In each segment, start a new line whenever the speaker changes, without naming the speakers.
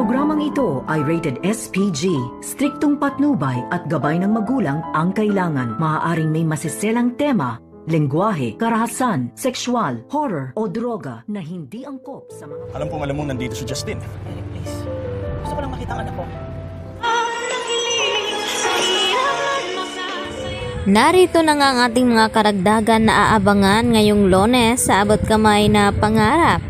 Programang ito ay rated SPG. Striktong patnubay at gabay ng magulang ang kailangan. Maaaring may masiselang tema, lengguwahe, karahasan, sexual, horror o droga na hindi angkop sa mga...
Alam mong nandito si Justin.
Eric, please. Gusto ko lang makita ang anak ko.
Narito na nga ang ating mga karagdagan na aabangan ngayong Lunes sa abot kamay na pangarap.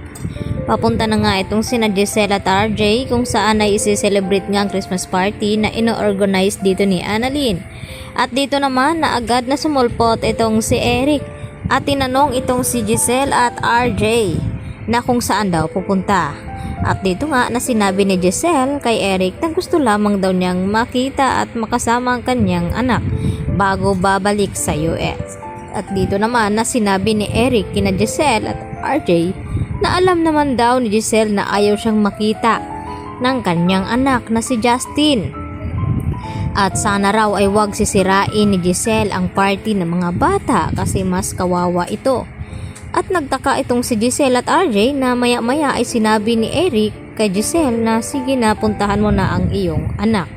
Papunta na nga itong sina Giselle at RJ kung saan ay isi-celebrate nga ang Christmas party na ino-organize dito ni Annalyn. At dito naman na agad na sumulpot itong si Eric at tinanong itong si Giselle at RJ na kung saan daw pupunta. At dito nga na sinabi ni Giselle kay Eric na gusto lamang daw niyang makita at makasama ang kanyang anak bago babalik sa US. At dito naman na sinabi ni Eric kina Giselle at RJ na alam naman daw ni Giselle na ayaw siyang makita ng kanyang anak na si Justin. At sana raw ay wag sisirain ni Giselle ang party ng mga bata kasi mas kawawa ito. At nagtaka itong si Giselle at RJ na maya-maya ay sinabi ni Eric kay Giselle na sige na puntahan mo na ang iyong anak.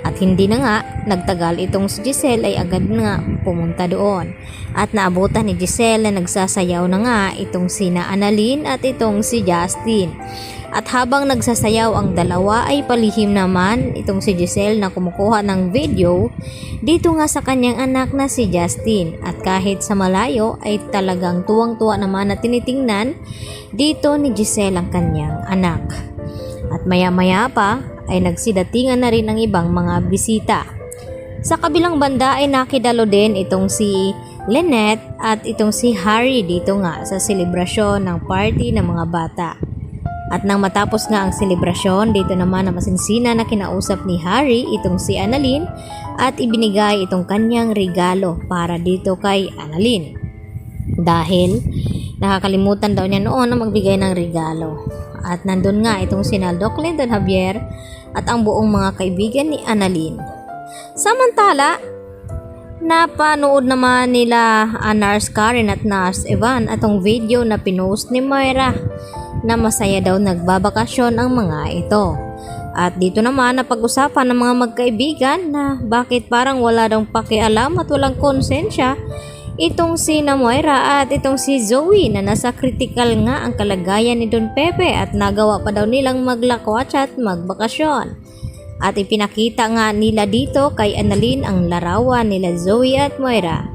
At hindi na nga nagtagal itong si Giselle ay agad nga pumunta doon. At naabutan ni Giselle na nagsasayaw na nga itong sina Annalyn at itong si Justin. At habang nagsasayaw ang dalawa ay palihim naman itong si Giselle na kumukuha ng video dito nga sa kanyang anak na si Justin. At kahit sa malayo ay talagang tuwang-tuwa naman na tinitingnan dito ni Giselle ang kanyang anak. At maya-maya pa ay nagsidatingan na rin ang ibang mga bisita. Sa kabilang banda ay nakidalo din itong si Lynette at itong si Harry dito nga sa selebrasyon ng party ng mga bata. At nang matapos nga ang selebrasyon, dito naman na masinsina na kinausap ni Harry itong si Annalyn at ibinigay itong kanyang regalo para dito kay Annalyn. Dahil nakakalimutan daw niya noon na magbigay ng regalo. At nandun nga itong si Naldo Clinton Javier at ang buong mga kaibigan ni Annalyn. Samantala, napanood naman nila Nars Karen at Nars Evan atong video na pinost ni Moira na masaya daw nagbabakasyon ang mga ito. At dito naman napag-usapan ng mga magkaibigan na bakit parang wala daw pakialam at walang konsensya itong si Moira at itong si Zoe na nasa critical nga ang kalagayan ni Don Pepe at nagawa pa daw nilang maglakwatsa at magbakasyon. At ipinakita nga nila dito kay Annalyn ang larawan nila Zoe at Moira.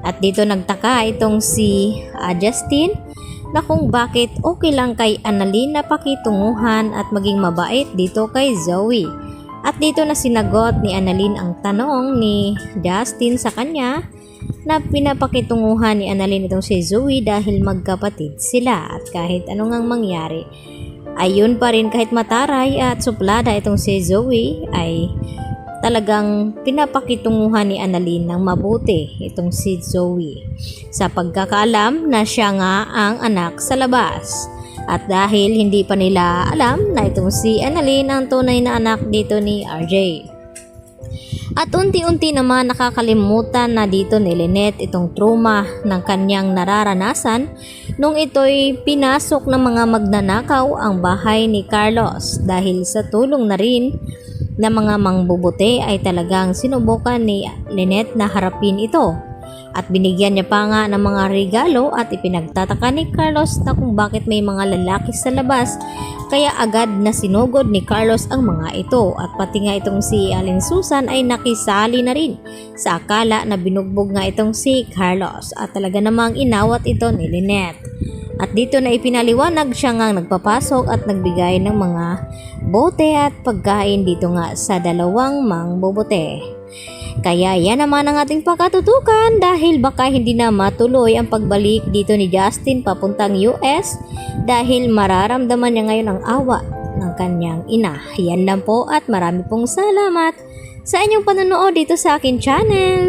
At dito nagtaka itong si Justin na kung bakit okay lang kay Annalyn na pakitunguhan at maging mabait dito kay Zoe. At dito na sinagot ni Annalyn ang tanong ni Justin sa kanya na pinapakitunguhan ni Annalyn itong si Zoe dahil magkapatid sila at kahit anong mangyari. Ayun pa rin kahit mataray at suplada itong si Zoe ay talagang pinapakitunguhan ni Annalyn ng mabuti itong si Zoe sa pagkakaalam na siya nga ang anak sa labas. At dahil hindi pa nila alam na itong si Annalyn ang tunay na anak dito ni RJ. At unti-unti naman nakakalimutan na dito ni Lynette itong trauma ng kanyang nararanasan nung ito'y pinasok ng mga magnanakaw ang bahay ni Carlos dahil sa tulong na rin ng mga mangbubuti ay talagang sinubukan ni Lynette na harapin ito. At binigyan niya pa nga ng mga regalo at ipinagtataka ni Carlos na kung bakit may mga lalaki sa labas kaya agad na sinugod ni Carlos ang mga ito at pati nga itong si Aling Susan ay nakisali na rin sa akala na binugbog nga itong si Carlos at talaga namang inawat ito ni Lynette. At dito na ipinaliwanag siya nga nagpapasok at nagbigay ng mga bote at pagkain dito nga sa dalawang mangbubuti. Kaya yan naman ang ating pakatutukan dahil baka hindi na matuloy ang pagbalik dito ni Justin papuntang US dahil mararamdaman niya ngayon ang awa ng kanyang ina. Yan lang po at marami pong salamat sa inyong panonood dito sa akin channel.